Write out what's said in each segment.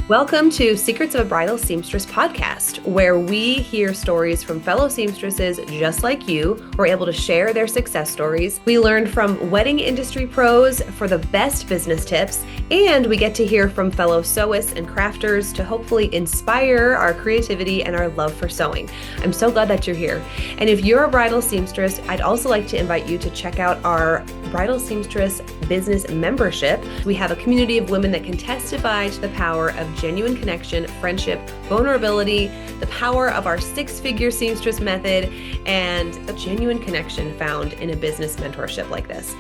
Welcome to Secrets of a Bridal Seamstress podcast, where we hear stories from fellow seamstresses just like you. We're able to share their success stories. We learn from wedding industry pros for the best business tips, and we get to hear from fellow sewists and crafters to hopefully inspire our creativity and our love for sewing. I'm so glad that you're here. And if you're a bridal seamstress, I'd also like to invite you to check out our Bridal Seamstress business membership. We have a community of women that can testify to the power of genuine connection, friendship, vulnerability, the power of our six-figure seamstress method, and a genuine connection found in a business mentorship like this.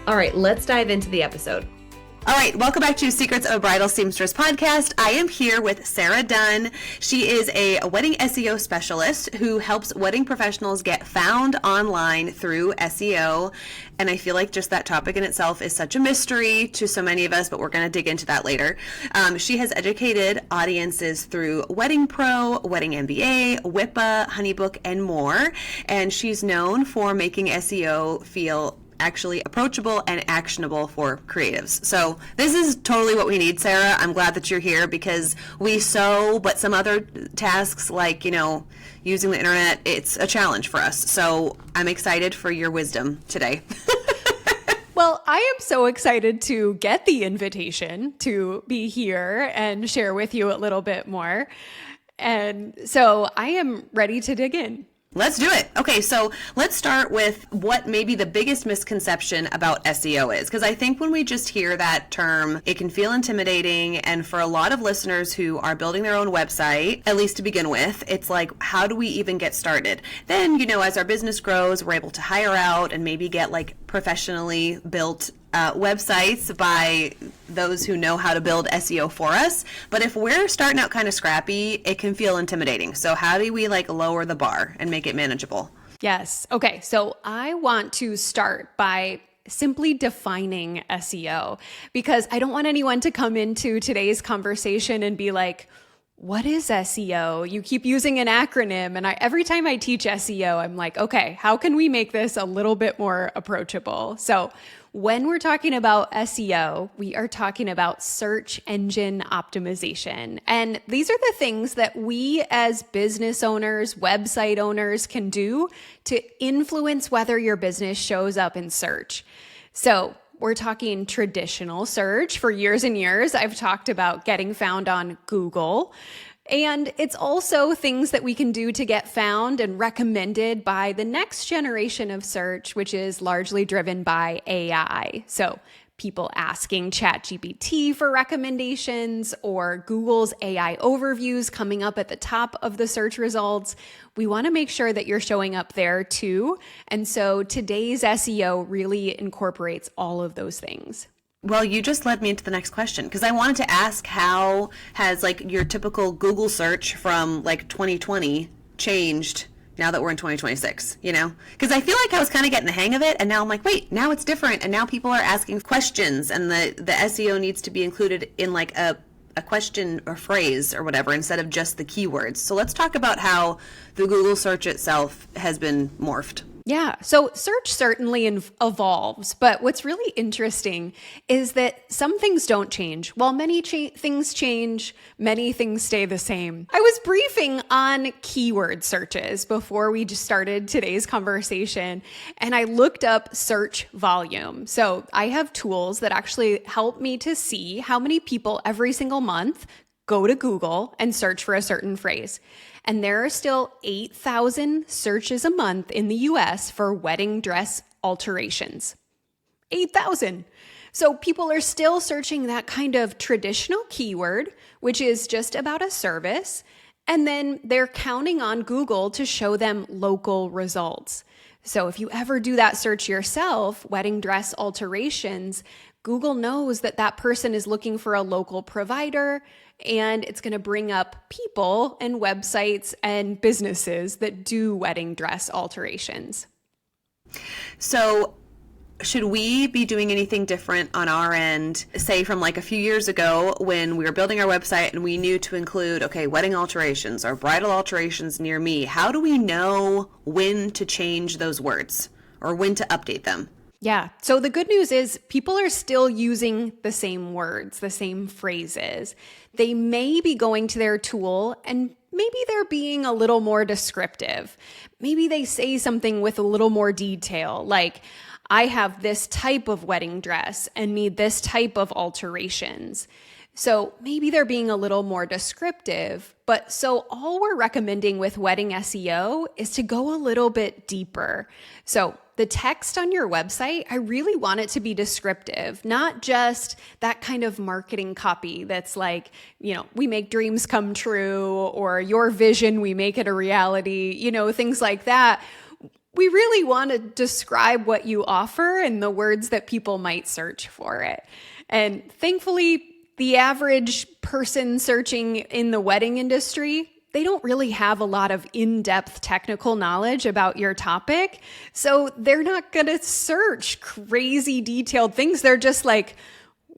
All right, let's dive into the episode. All right, welcome back to Secrets of a Bridal Seamstress podcast. I am here with Sara Dunn. She is a wedding SEO specialist who helps wedding professionals get found online through SEO. And I feel like just that topic in itself is such a mystery to so many of us, but we're going to dig into that later. She has educated audiences through WeddingPro, WeddingMBA, WIPA, HoneyBook, and more. And she's known for making SEO feel actually approachable and actionable for creatives. So this is totally what we need, Sara. I'm glad that you're here because we sew, but some other tasks like, using the internet, it's a challenge for us. So I'm excited for your wisdom today. Well, I am so excited to get the invitation to be here and share with you a little bit more. And so I am ready to dig in. Let's do it. Okay, so let's start with what maybe the biggest misconception about SEO is. Because I think when we just hear that term, it can feel intimidating. And for a lot of listeners who are building their own website, at least to begin with, it's like, how do we even get started? Then, as our business grows, we're able to hire out and maybe get like professionally built websites by those who know how to build SEO for us. But if we're starting out kind of scrappy, it can feel intimidating. So how do we lower the bar and make it manageable? Yes. Okay. So I want to start by simply defining SEO because I don't want anyone to come into today's conversation and be like, what is SEO? You keep using an acronym. And every time I teach SEO, I'm like, okay, how can we make this a little bit more approachable? So when we're talking about SEO, we are talking about search engine optimization. And these are the things that we as business owners, website owners can do to influence whether your business shows up in search. So we're talking traditional search. For years and years, I've talked about getting found on Google. And it's also things that we can do to get found and recommended by the next generation of search, which is largely driven by AI. So people asking ChatGPT for recommendations or Google's AI overviews coming up at the top of the search results. We want to make sure that you're showing up there too. And so today's SEO really incorporates all of those things. Well, you just led me into the next question because I wanted to ask, how has your typical Google search from 2020 changed now that we're in 2026, Because I feel like I was kind of getting the hang of it, and now I'm like, wait, now it's different, and now people are asking questions, and the SEO needs to be included in a question or phrase or whatever instead of just the keywords. So let's talk about how the Google search itself has been morphed. Yeah, so search certainly evolves, but what's really interesting is that some things don't change. While many things change, many things stay the same. I was briefing on keyword searches before we just started today's conversation, and I looked up search volume. So I have tools that actually help me to see how many people every single month go to Google and search for a certain phrase. And there are still 8,000 searches a month in the US for wedding dress alterations. 8,000. So people are still searching that kind of traditional keyword, which is just about a service. And then they're counting on Google to show them local results. So if you ever do that search yourself, wedding dress alterations, Google knows that that person is looking for a local provider, and it's going to bring up people and websites and businesses that do wedding dress alterations. So should we be doing anything different on our end, say from a few years ago when we were building our website and we knew to include, wedding alterations or bridal alterations near me? How do we know when to change those words or when to update them? Yeah. So the good news is people are still using the same words, the same phrases. They may be going to their tool and maybe they're being a little more descriptive. Maybe they say something with a little more detail, like, I have this type of wedding dress and need this type of alterations. So maybe they're being a little more descriptive, but so all we're recommending with wedding SEO is to go a little bit deeper. So the text on your website, I really want it to be descriptive, not just that kind of marketing copy that's like, we make dreams come true, or your vision, we make it a reality, things like that. We really want to describe what you offer in the words that people might search for it. And thankfully, the average person searching in the wedding industry, they don't really have a lot of in-depth technical knowledge about your topic. So they're not going to search crazy detailed things. They're just like,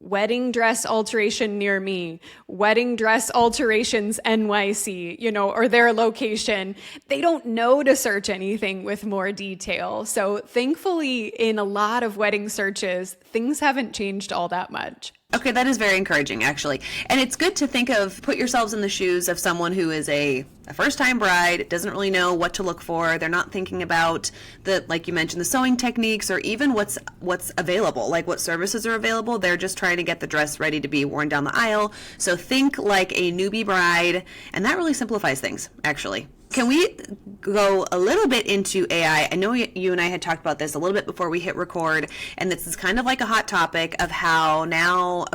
wedding dress alteration near me, wedding dress alterations NYC, or their location. They don't know to search anything with more detail. So thankfully, in a lot of wedding searches, things haven't changed all that much. Okay, that is very encouraging, actually. And it's good to put yourselves in the shoes of someone who is a first-time bride, doesn't really know what to look for. They're not thinking about like you mentioned, the sewing techniques or even what's available, like what services are available. They're just trying to get the dress ready to be worn down the aisle. So think like a newbie bride, and that really simplifies things, actually. Can we go a little bit into AI? I know you and I had talked about this a little bit before we hit record, and this is kind of like a hot topic of how now,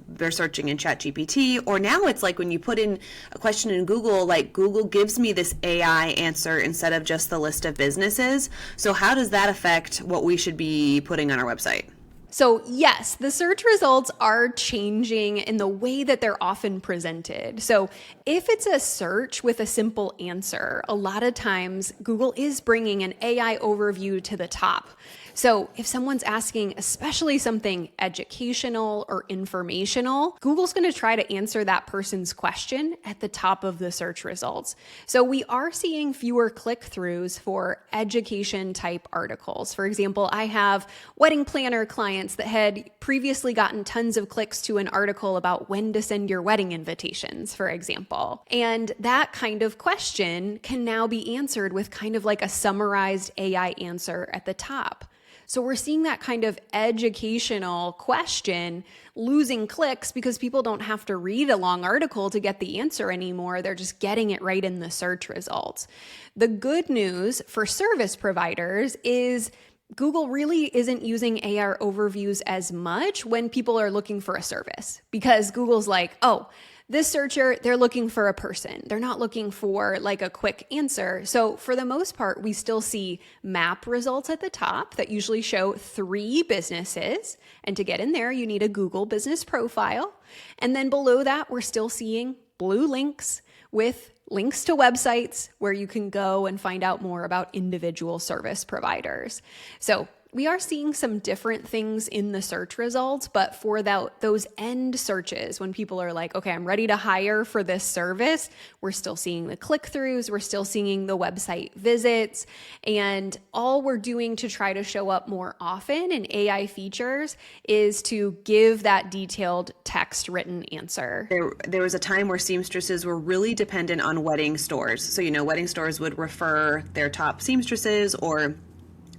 they're searching in ChatGPT, or now it's like when you put in a question in Google, like Google gives me this AI answer instead of just the list of businesses. So how does that affect what we should be putting on our website? So yes, the search results are changing in the way that they're often presented. So if it's a search with a simple answer, a lot of times Google is bringing an AI overview to the top. So if someone's asking especially something educational or informational, Google's going to try to answer that person's question at the top of the search results. So we are seeing fewer click-throughs for education type articles. For example, I have wedding planner clients that had previously gotten tons of clicks to an article about when to send your wedding invitations, for example. And that kind of question can now be answered with kind of like a summarized AI answer at the top. So we're seeing that kind of educational question losing clicks because people don't have to read a long article to get the answer anymore. They're just getting it right in the search results. The good news for service providers is Google really isn't using AI overviews as much when people are looking for a service, because Google's like, oh, this searcher, they're looking for a person. They're not looking for like a quick answer. So for the most part, we still see map results at the top that usually show 3 businesses. And to get in there, you need a Google business profile. And then below that, we're still seeing blue links with links to websites where you can go and find out more about individual service providers. So we are seeing some different things in the search results, but for those end searches, when people are like, okay, I'm ready to hire for this service, we're still seeing the click-throughs, we're still seeing the website visits, and all we're doing to try to show up more often in AI features is to give that detailed text written answer. There was a time where seamstresses were really dependent on wedding stores. So, wedding stores would refer their top seamstresses or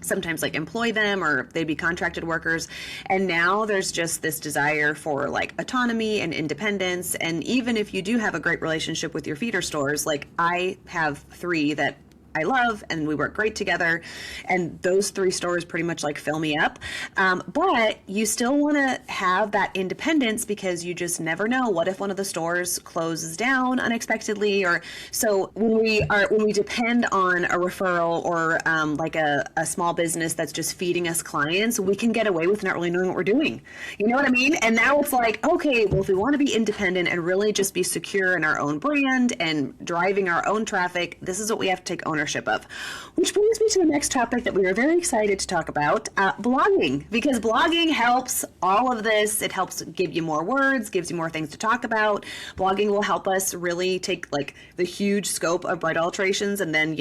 sometimes like employ them, or they'd be contracted workers. And now there's just this desire for like autonomy and independence. And even if you do have a great relationship with your feeder stores, like I have 3 that I love and we work great together, and those 3 stores pretty much like fill me up. But you still want to have that independence because you just never know. What if one of the stores closes down unexpectedly? Or so when we depend on a referral or like a small business that's just feeding us clients, we can get away with not really knowing what we're doing. You know what I mean? And now it's like, okay, well, if we want to be independent and really just be secure in our own brand and driving our own traffic, this is what we have to take ownership of. Which brings me to the next topic that we are very excited to talk about, blogging, because blogging helps all of this. It helps give you more words, gives you more things to talk about. Blogging will help us really take like the huge scope of bridal alterations and then,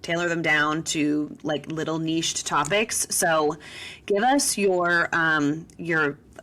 tailor them down to like little niched topics. So give us your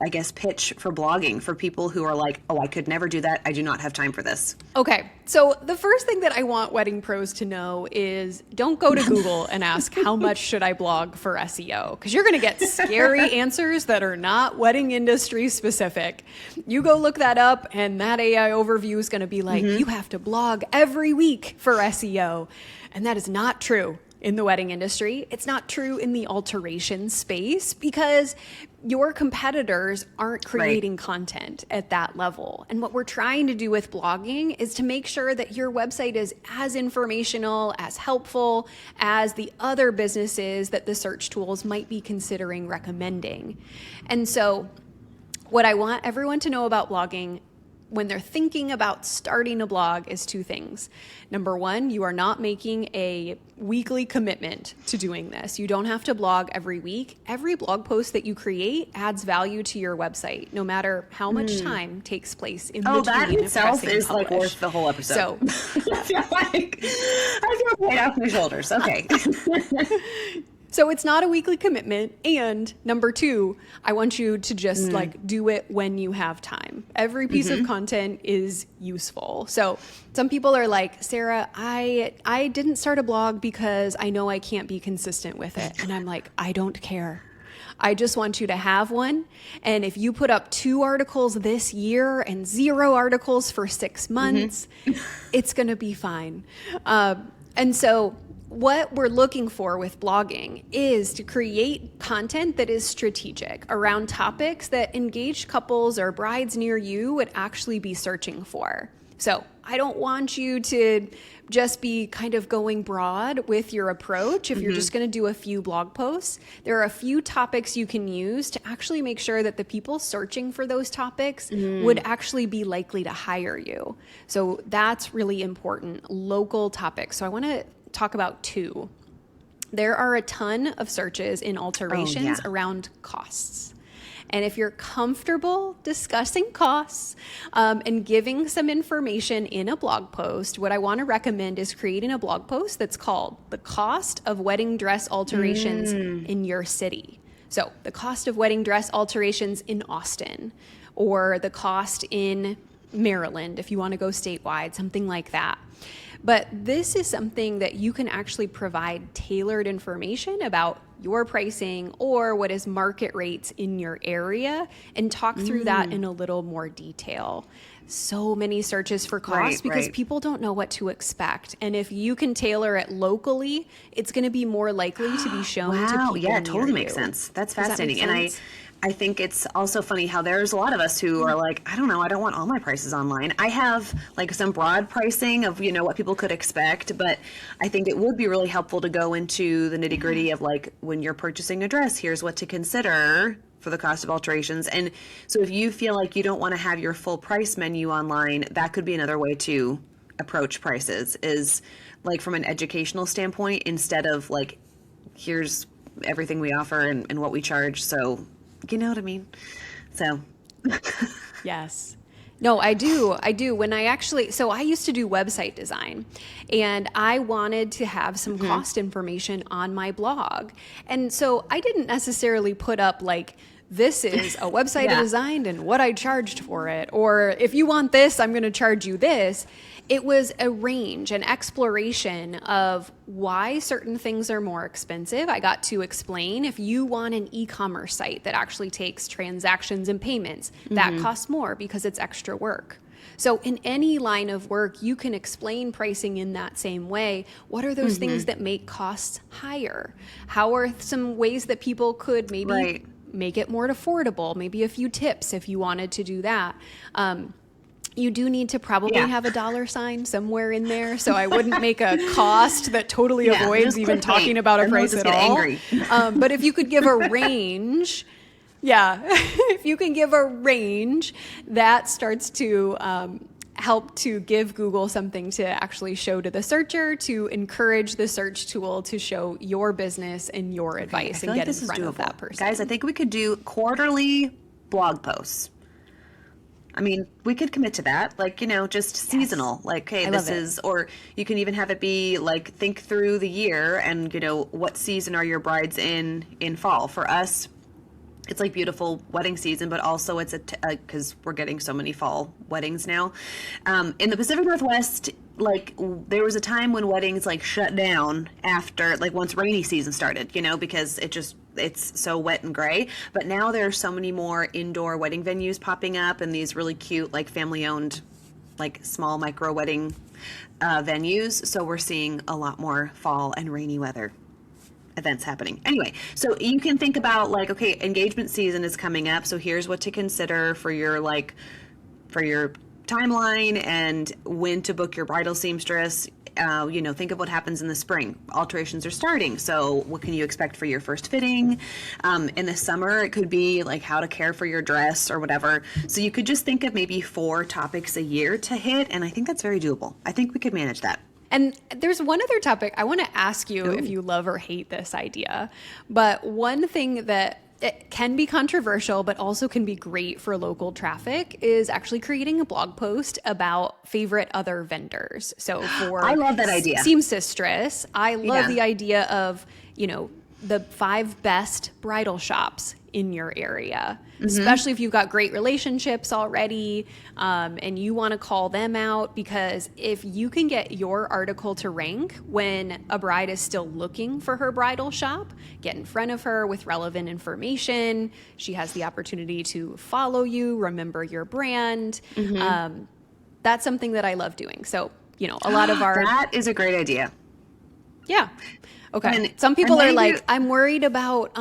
I guess, pitch for blogging for people who are like, oh, I could never do that. I do not have time for this. Okay. So the first thing that I want wedding pros to know is don't go to Google and ask how much should I blog for SEO, because you're going to get scary answers that are not wedding industry specific. You go look that up and that AI overview is going to be like, you have to blog every week for SEO. And that is not true in the wedding industry. It's not true in the alteration space because your competitors aren't creating content at that level. And what we're trying to do with blogging is to make sure that your website is as informational, as helpful as the other businesses that the search tools might be considering recommending. And so what I want everyone to know about blogging when they're thinking about starting a blog is two things. Number one, you are not making a weekly commitment to doing this. You don't have to blog every week. Every blog post that you create adds value to your website, no matter how much time takes place in between. Oh, that itself is like worth the whole episode. So I feel weight off my shoulders. Okay. So it's not a weekly commitment. And number two, I want you to just like do it when you have time. Every piece of content is useful. So some people are like, Sarah, I didn't start a blog because I know I can't be consistent with it. And I'm like, I don't care. I just want you to have one. And if you put up 2 articles this year and 0 articles for 6 months, it's going to be fine. And so what we're looking for with blogging is to create content that is strategic around topics that engaged couples or brides near you would actually be searching for. So I don't want you to just be kind of going broad with your approach. If you're just going to do a few blog posts, there are a few topics you can use to actually make sure that the people searching for those topics would actually be likely to hire you. So that's really important. Local topics. So I want to talk about 2. There are a ton of searches in alterations around costs. And if you're comfortable discussing costs and giving some information in a blog post, what I want to recommend is creating a blog post that's called The Cost of Wedding Dress Alterations in Your City. So the cost of wedding dress alterations in Austin, or the cost in Maryland, if you want to go statewide, something like that. But this is something that you can actually provide tailored information about your pricing or what is market rates in your area and talk through that in a little more detail. So many searches for costs because people don't know what to expect. And if you can tailor it locally, it's going to be more likely to be shown to people near it totally makes sense. That's fascinating. And I think it's also funny how there's a lot of us who are like, I don't know, I don't want all my prices online. I have like some broad pricing of, what people could expect, but I think it would be really helpful to go into the nitty gritty of like, when you're purchasing a dress, here's what to consider for the cost of alterations. And so if you feel like you don't want to have your full price menu online, that could be another way to approach prices, is like from an educational standpoint, instead of like, here's everything we offer and what we charge. So you know what I mean? So. Yes. No, I do. When I used to do website design, and I wanted to have some cost information on my blog. And so I didn't necessarily put up like, this is a website I designed and what I charged for it. Or if you want this, I'm going to charge you this. It was a range, an exploration of why certain things are more expensive. I got to explain if you want an e-commerce site that actually takes transactions and payments, that costs more because it's extra work. So in any line of work, you can explain pricing in that same way. What are those things that make costs higher? How are some ways that people could maybe make it more affordable? Maybe a few tips if you wanted to do that. You do need to probably have a $sign somewhere in there. So I wouldn't make a cost that totally avoids even talking about a price at all. But if you could give a range, if you can give a range, that starts to help to give Google something to actually show to the searcher, to encourage the search tool to show your business and your advice and get in front of that person. Guys, I think we could do quarterly blog posts. I mean, we could commit to that, like, just seasonal, like, hey, this is, or you can even have it be like, think through the year and, what season are your brides in fall? For us, it's like beautiful wedding season, but also it's because we're getting so many fall weddings now. In the Pacific Northwest, like there was a time when weddings like shut down after like once rainy season started, because it's so wet and gray. But now there are so many more indoor wedding venues popping up and these really cute like family owned like small micro wedding venues. So we're seeing a lot more fall and rainy weather events happening. Anyway, so you can think about like, okay, engagement season is coming up. So here's what to consider for your timeline and when to book your bridal seamstress. Think of what happens in the spring. Alterations are starting. So what can you expect for your first fitting? In the summer, it could be like how to care for your dress or whatever. So you could just think of maybe 4 topics a year to hit. And I think that's very doable. I think we could manage that. And there's one other topic I want to ask you if you love or hate this idea. But one thing that it can be controversial, but also can be great for local traffic is actually creating a blog post about favorite other vendors. So for I love that idea. Seamstress, I love the idea of, the 5 best bridal shops in your area, especially if you've got great relationships already and you want to call them out, because if you can get your article to rank when a bride is still looking for her bridal shop, get in front of her with relevant information, she has the opportunity to follow you, remember your brand. That's something that I love doing. So, a lot of our... That is a great idea. Yeah. Okay. And some people are like, I'm worried about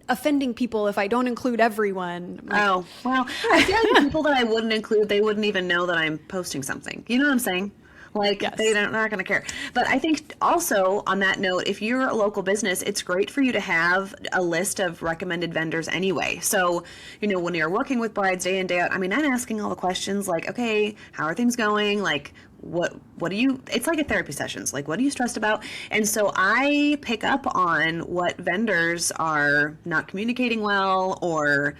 offending people if I don't include everyone. Like, oh, well, I feel like the people that I wouldn't include, they wouldn't even know that I'm posting something. You know what I'm saying? Like, they're not going to care. But I think also on that note, if you're a local business, it's great for you to have a list of recommended vendors anyway. So, when you're working with brides day in, day out, I mean, I'm asking all the questions like, okay, how are things going? Like, what do you, it's like a therapy sessions, like, what are you stressed about? And so I pick up on what vendors are not communicating well or,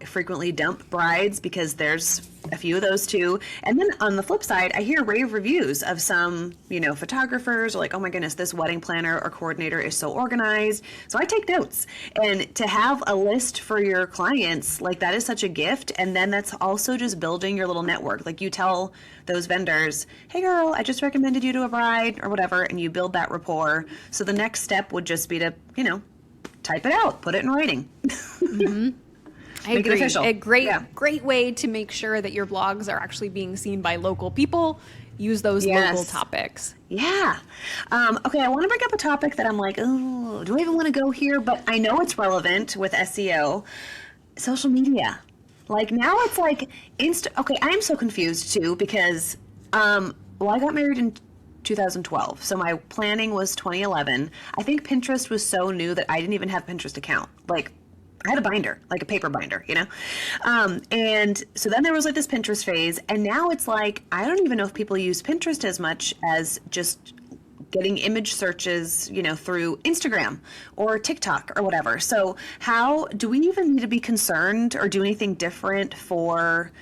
frequently dump brides, because there's a few of those too. And then on the flip side, I hear rave reviews of some, photographers are like, oh my goodness, this wedding planner or coordinator is so organized. So I take notes, and to have a list for your clients, like that is such a gift. And then that's also just building your little network. Like you tell those vendors, hey girl, I just recommended you to a bride or whatever. And you build that rapport. So the next step would just be to, type it out, put it in writing. I agree. A great way to make sure that your blogs are actually being seen by local people. Use those local topics. Yeah. Okay, I want to bring up a topic that I'm like, oh, do I even want to go here? But I know it's relevant with SEO. Social media. Like now it's like okay, I am so confused too because, I got married in 2012. So my planning was 2011. I think Pinterest was so new that I didn't even have a Pinterest account. Like, I had a binder, like a paper binder, and so then there was like this Pinterest phase, and now it's like, I don't even know if people use Pinterest as much as just getting image searches, through Instagram or TikTok or whatever. So how do we even need to be concerned or do anything different for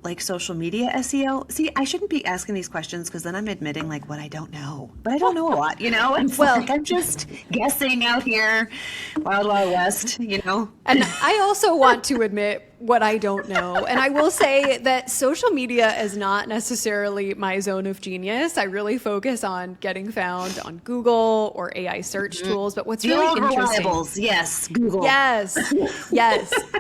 like social media SEO? See, I shouldn't be asking these questions because then I'm admitting like what I don't know. But I don't know a lot, It's like I'm just guessing out here, Wild Wild West, And I also want to admit what I don't know. And I will say that social media is not necessarily my zone of genius. I really focus on getting found on Google or AI search tools. But what's really interesting... Yes, Google. Yes.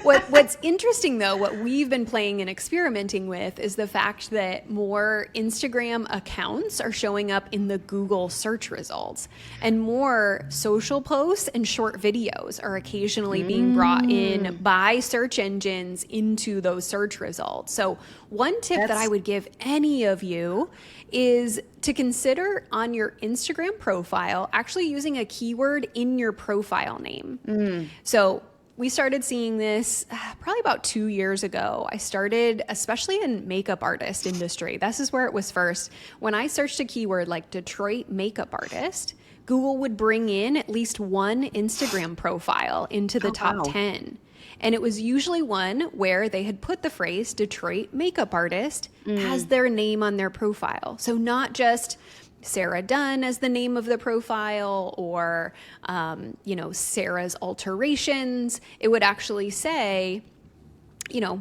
What's interesting, though, what we've been playing and experimenting with is the fact that more Instagram accounts are showing up in the Google search results. And more social posts and short videos are occasionally being brought in by search engines into those search results. So one tip that I would give any of you is to consider on your Instagram profile actually using a keyword in your profile name. So we started seeing this probably about 2 years ago. I started, especially in makeup artist industry. This is where it was first. When I searched a keyword like Detroit makeup artist, Google would bring in at least one Instagram profile into the top 10. And it was usually one where they had put the phrase Detroit makeup artist as their name on their profile. So not just Sara Dunn as the name of the profile or, Sarah's alterations. It would actually say,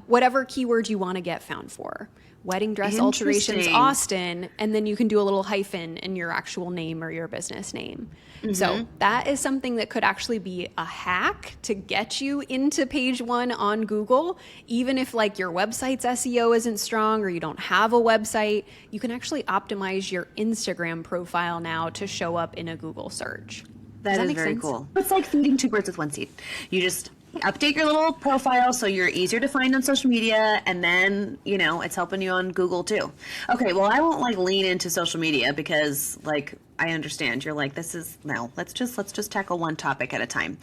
whatever keyword you want to get found for. Wedding dress alterations, Austin, and then you can do a little hyphen in your actual name or your business name. So that is something that could actually be a hack to get you into page one on Google. Even if like your website's SEO isn't strong or you don't have a website, you can actually optimize your Instagram profile now to show up in a Google search. That is very cool. It's like feeding two birds with one seed. You just update your little profile so you're easier to find on social media, and then it's helping you on Google too. Okay, well, I won't lean into social media because I understand you're let's just tackle one topic at a time.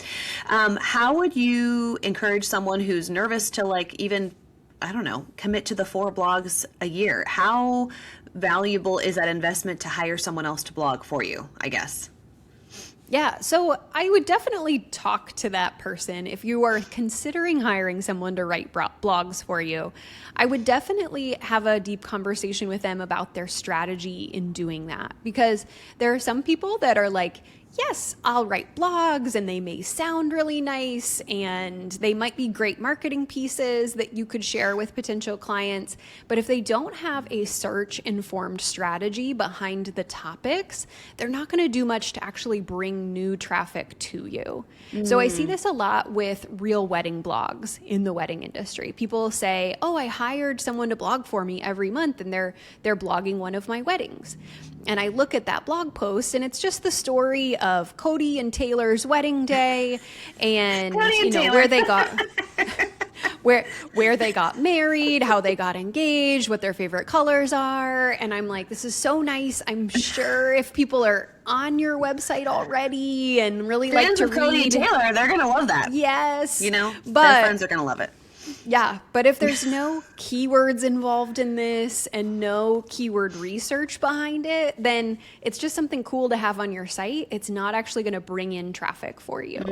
How would you encourage someone who's nervous to even, I don't know, commit to the 4 blogs a year? How valuable is that investment to hire someone else to blog for you, I guess? Yeah, so I would definitely talk to that person. If you are considering hiring someone to write blogs for you, I would definitely have a deep conversation with them about their strategy in doing that. Because there are some people that are like, yes, I'll write blogs and they may sound really nice and they might be great marketing pieces that you could share with potential clients. But if they don't have a search-informed strategy behind the topics, they're not going to do much to actually bring new traffic to you. So I see this a lot with real wedding blogs in the wedding industry. People say, oh, I hired someone to blog for me every month and they're blogging one of my weddings. And I look at that blog post and it's just the story of Cody and Taylor's wedding day and where they got where they got married, how they got engaged, what their favorite colors are. And I'm like, this is so nice. I'm sure if people are on your website already and really like to read Cody and Taylor, they're going to love that. Yes. Their friends are going to love it. Yeah, but if there's no keywords involved in this and no keyword research behind it, then it's just something cool to have on your site. It's not actually going to bring in traffic for you.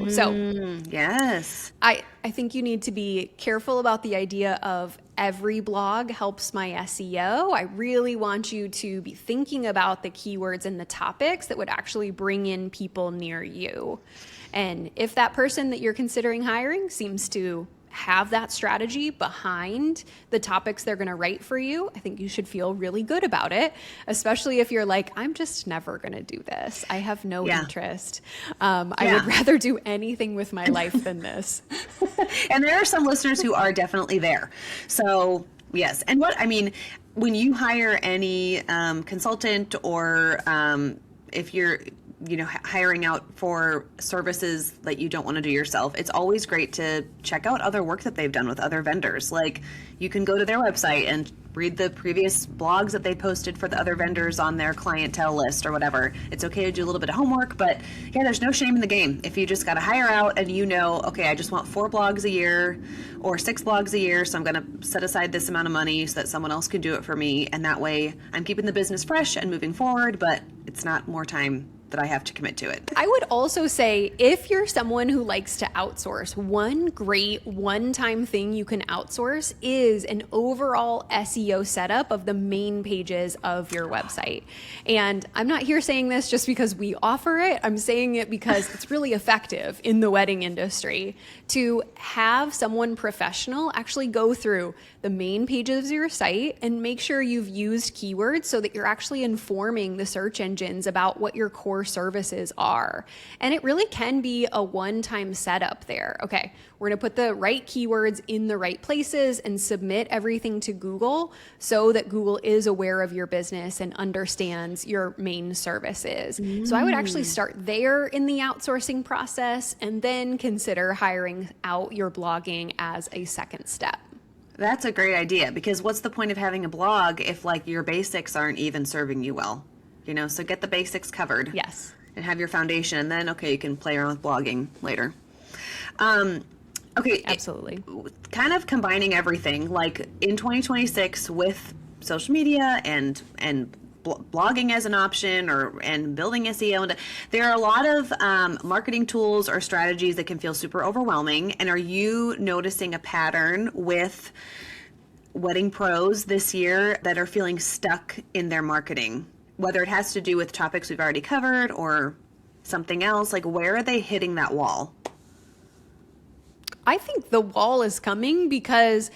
Yes. I think you need to be careful about the idea of every blog helps my SEO. I really want you to be thinking about the keywords and the topics that would actually bring in people near you. And if that person that you're considering hiring seems to have that strategy behind the topics they're going to write for you, I think you should feel really good about it, especially if you're like, I'm just never going to do this. I have no interest. I would rather do anything with my life than this. And there are some listeners who are definitely there. So yes. And when you hire any consultant or if you're hiring out for services that you don't want to do yourself, it's always great to check out other work that they've done with other vendors. Like you can go to their website and read the previous blogs that they posted for the other vendors on their clientele list or whatever. It's okay to do a little bit of homework, but yeah, there's no shame in the game. If you just got to hire out and okay, I just want 4 blogs a year or 6 blogs a year, so I'm going to set aside this amount of money so that someone else can do it for me. And that way I'm keeping the business fresh and moving forward, but it's not more time that I have to commit to it. I would also say if you're someone who likes to outsource, one great one-time thing you can outsource is an overall SEO setup of the main pages of your website. And I'm not here saying this just because we offer it. I'm saying it because it's really effective in the wedding industry to have someone professional actually go through the main pages of your site and make sure you've used keywords so that you're actually informing the search engines about what your core services are. And it really can be a one-time setup there. Okay, we're going to put the right keywords in the right places and submit everything to Google so that Google is aware of your business and understands your main services. So I would actually start there in the outsourcing process and then consider hiring out your blogging as a second step. That's a great idea, because what's the point of having a blog if your basics aren't even serving you well? So get the basics covered. Yes. And have your foundation, and then, you can play around with blogging later. Okay. Absolutely. Kind of combining everything, in 2026 with social media and blogging as an option and building SEO. And there are a lot of marketing tools or strategies that can feel super overwhelming. And are you noticing a pattern with wedding pros this year that are feeling stuck in their marketing, whether it has to do with topics we've already covered or something else? Like, where are they hitting that wall? I think the wall is coming because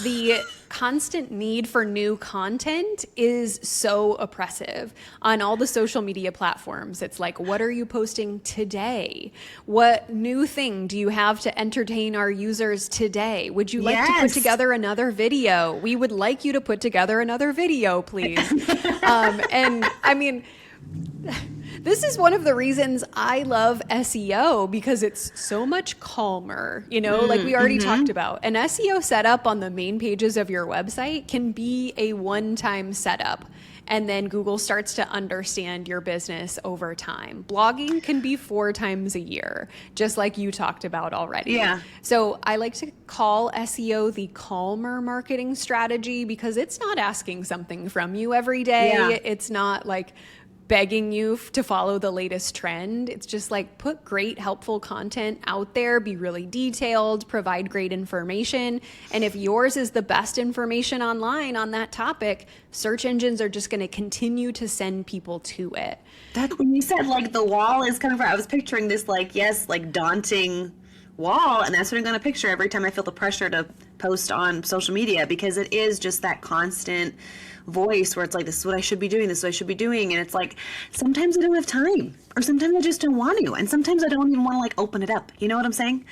the constant need for new content is so oppressive on all the social media platforms. It's like, what are you posting today? What new thing do you have to entertain our users today? Would you like to put together another video? We would like you to put together another video, please. And I mean, this is one of the reasons I love SEO, because it's so much calmer, like we already talked about. An SEO setup on the main pages of your website can be a one-time setup, and then Google starts to understand your business over time. Blogging can be 4 times a year, just like you talked about already. Yeah. So I like to call SEO the calmer marketing strategy, because it's not asking something from you every day. Yeah. It's not like begging you to follow the latest trend. It's just like, put great, helpful content out there, be really detailed, provide great information. And if yours is the best information online on that topic, search engines are just going to continue to send people to it. That's when you said like the wall is kind of, I was picturing this like daunting wall, and that's what I'm going to picture every time I feel the pressure to post on social media, because it is just that constant voice where it's like, this is what I should be doing, this is what I should be doing. And it's like, sometimes I don't have time, or sometimes I just don't want to, and sometimes I don't even want to like open it up. You know what I'm saying?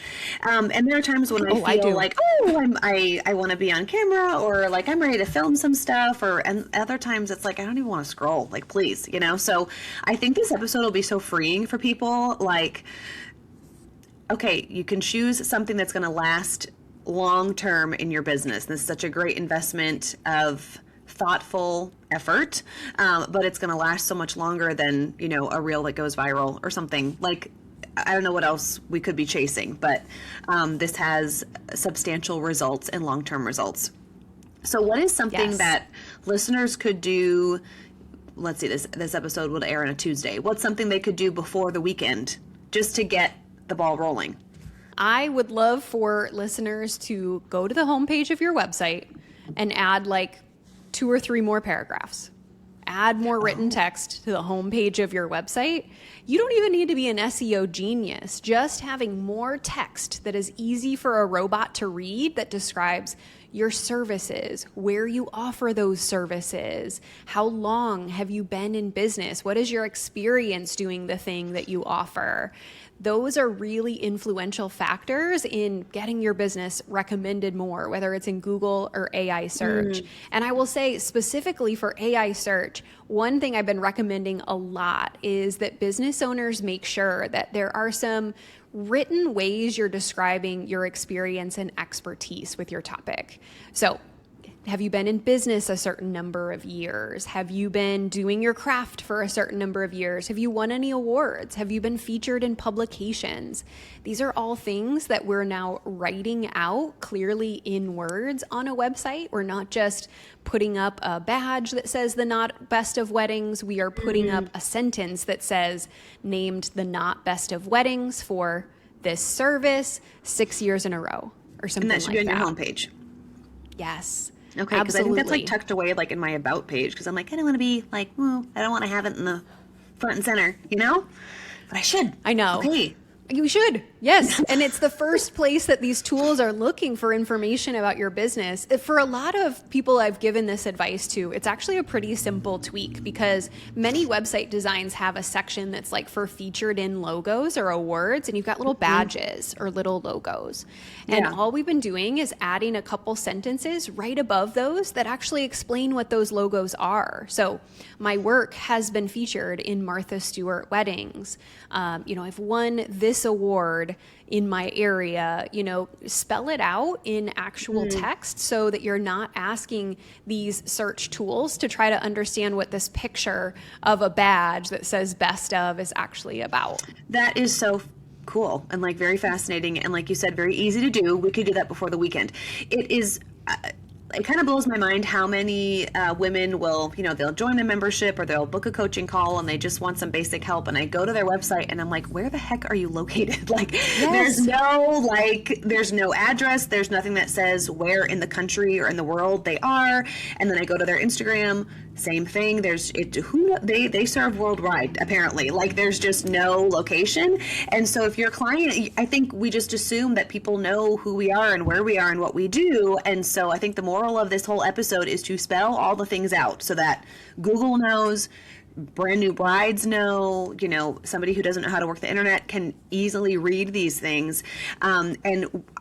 And there are times when I feel like, I want to be on camera, or like I'm ready to film some stuff, and other times it's like, I don't even want to scroll, like, please, So I think this episode will be so freeing for people. Like, okay, you can choose something that's going to last long term in your business. This is such a great investment of thoughtful effort, but it's going to last so much longer than, a reel that goes viral or something. Like, I don't know what else we could be chasing, but this has substantial results and long-term results. So what is something that listeners could do? Let's see, this episode will air on a Tuesday. What's something they could do before the weekend just to get the ball rolling? I would love for listeners to go to the homepage of your website and add like 2 or 3 more paragraphs. Add more written text to the homepage of your website. You don't even need to be an SEO genius. Just having more text that is easy for a robot to read, that describes your services, where you offer those services, how long have you been in business, what is your experience doing the thing that you offer. Those are really influential factors in getting your business recommended more, whether it's in Google or AI search. And I will say, specifically for AI search, one thing I've been recommending a lot is that business owners make sure that there are some written ways you're describing your experience and expertise with your topic. So, have you been in business a certain number of years? Have you been doing your craft for a certain number of years? Have you won any awards? Have you been featured in publications? These are all things that we're now writing out clearly in words on a website. We're not just putting up a badge that says the not best of weddings. We are putting up a sentence that says named the not best of weddings for this service 6 years in a row or something like that. And that should be on your homepage. Yes. Okay, because I think that's like tucked away like in my about page, because I'm like, I don't want to be like, I don't want to have it in the front and center, But I should. I know. Okay. You should. Yes. And it's the first place that these tools are looking for information about your business. For a lot of people I've given this advice to, it's actually a pretty simple tweak, because many website designs have a section that's like for featured in logos or awards, and you've got little badges or little logos. And all we've been doing is adding a couple sentences right above those that actually explain what those logos are. So my work has been featured in Martha Stewart weddings. I've won this award in my area. Spell it out in actual text so that you're not asking these search tools to try to understand what this picture of a badge that says best of is actually about. That is so cool and like very fascinating, and like you said, very easy to do. We could do that before the weekend. It is it kind of blows my mind how many women will, they'll join a membership or they'll book a coaching call and they just want some basic help. And I go to their website and I'm like, where the heck are you located? Like, there's no address. There's nothing that says where in the country or in the world they are. And then I go to their Instagram, same thing. They serve worldwide, apparently. Like, there's just no location. And so if you're a client, I think we just assume that people know who we are and where we are and what we do. And so I think the moral of this whole episode is to spell all the things out so that Google knows, brand new brides know, somebody who doesn't know how to work the internet can easily read these things. And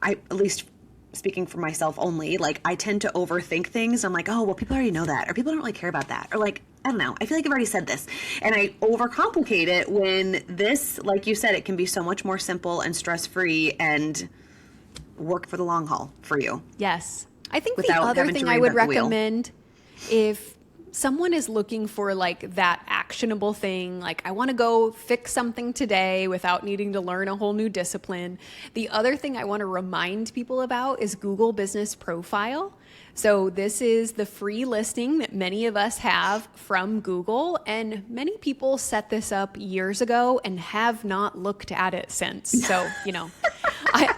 I, at least speaking for myself only, like, I tend to overthink things. I'm like, oh, well, people already know that, or people don't really care about that, or like, I don't know, I feel like I've already said this. And I overcomplicate it when this, like you said, it can be so much more simple and stress-free and work for the long haul for you. Yes. I think the other thing I would recommend, if someone is looking for like that actionable thing, like I want to go fix something today without needing to learn a whole new discipline. The other thing I want to remind people about is Google Business Profile. So this is the free listing that many of us have from Google, and many people set this up years ago and have not looked at it since. So,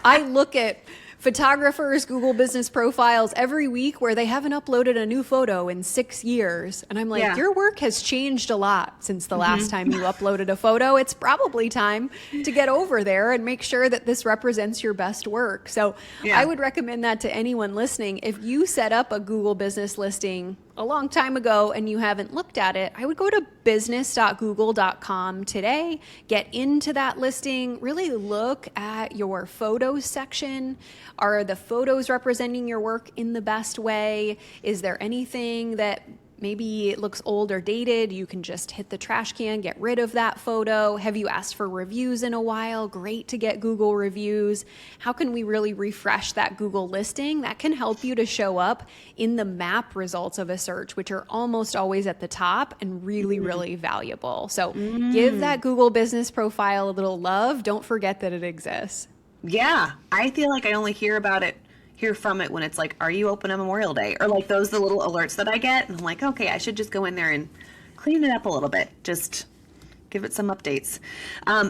I look at photographers' Google business profiles every week where they haven't uploaded a new photo in 6 years. And I'm like, your work has changed a lot since the last time you uploaded a photo. It's probably time to get over there and make sure that this represents your best work. So I would recommend that to anyone listening. If you set up a Google business listing a long time ago and you haven't looked at it, I would go to business.google.com today, get into that listing, really look at your photos section. Are the photos representing your work in the best way? Is there anything that maybe it looks old or dated? You can just hit the trash can, get rid of that photo. Have you asked for reviews in a while? Great to get Google reviews. How can we really refresh that Google listing? That can help you to show up in the map results of a search, which are almost always at the top and really, really valuable. So give that Google business profile a little love. Don't forget that it exists. Yeah, I feel like I only hear from it when it's like, are you open on Memorial Day? Or like the little alerts that I get. And I'm like, okay, I should just go in there and clean it up a little bit. Just give it some updates.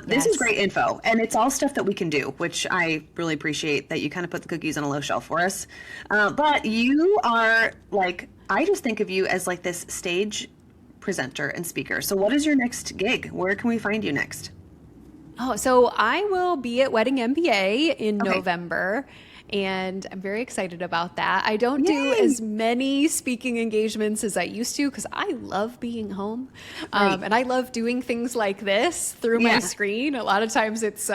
This is great info. And it's all stuff that we can do, which I really appreciate that you kind of put the cookies on a low shelf for us. But you are like, I just think of you as like this stage presenter and speaker. So what is your next gig? Where can we find you next? Oh, so I will be at WeddingMBA in November. And I'm very excited about that. I don't do as many speaking engagements as I used to because I love being home. And I love doing things like this through my screen. A lot of times it's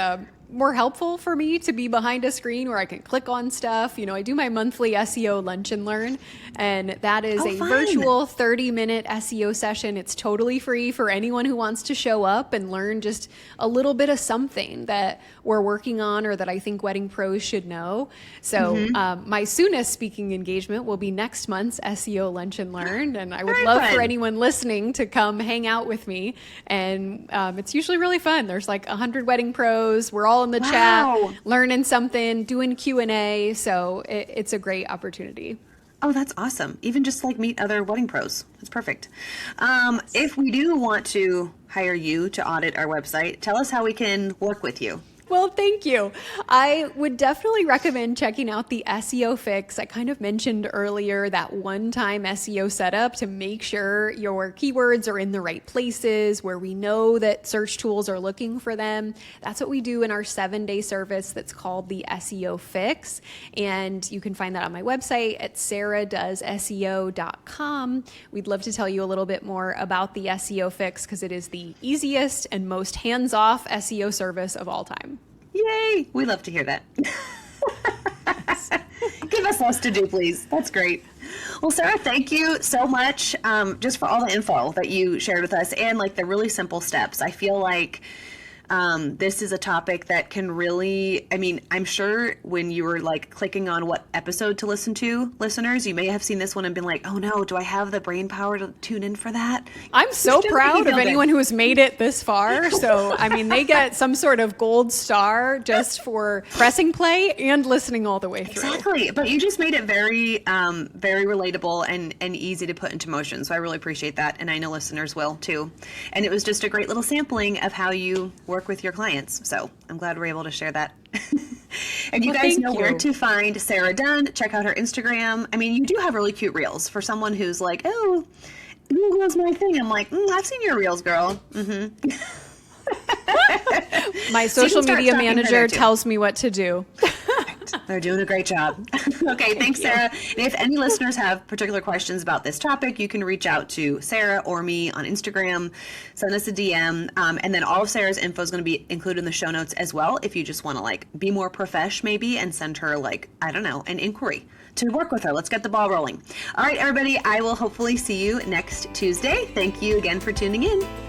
more helpful for me to be behind a screen where I can click on stuff. I do my monthly SEO lunch and learn, and that is a virtual 30-minute SEO session. It's totally free for anyone who wants to show up and learn just a little bit of something that we're working on or that I think wedding pros should know. So my soonest speaking engagement will be next month's SEO lunch and learn, and I would love for anyone listening to come hang out with me. And it's usually really fun. There's like 100 wedding pros. We're all in the chat, learning something, doing Q&A. So it's a great opportunity. Oh, that's awesome. Even just like meet other wedding pros. That's perfect. If we do want to hire you to audit our website, tell us how we can work with you. Well, thank you. I would definitely recommend checking out the SEO Fix. I kind of mentioned earlier that one-time SEO setup to make sure your keywords are in the right places where we know that search tools are looking for them. That's what we do in our 7-day service that's called the SEO Fix. And you can find that on my website at saradoesseo.com. We'd love to tell you a little bit more about the SEO Fix because it is the easiest and most hands-off SEO service of all time. Yay! We love to hear that. Give us less to do, please. That's great. Well, Sara, thank you so much just for all the info that you shared with us and like the really simple steps. I feel like This is a topic that can really, I mean, I'm sure when you were like clicking on what episode to listen to, listeners, you may have seen this one and been like, oh no, do I have the brain power to tune in for that? I'm so proud of anyone who has made it this far. So, I mean, they get some sort of gold star just for pressing play and listening all the way through. Exactly. But you just made it very, very relatable and easy to put into motion. So I really appreciate that. And I know listeners will too. And it was just a great little sampling of how you work with your clients. So I'm glad we're able to share that. And you guys know where to find Sara Dunn. Check out her Instagram. I mean, you do have really cute reels for someone who's like, oh, Google's my thing. I'm like, I've seen your reels, girl. Mm-hmm. My social media manager tells me what to do. They're doing a great job. Okay, thanks, Sarah. And if any listeners have particular questions about this topic, you can reach out to Sarah or me on Instagram. Send us a DM. And then all of Sarah's info is going to be included in the show notes as well. If you just want to like be more profesh maybe and send her like, I don't know, an inquiry to work with her. Let's get the ball rolling. All right, everybody, I will hopefully see you next Tuesday. Thank you again for tuning in.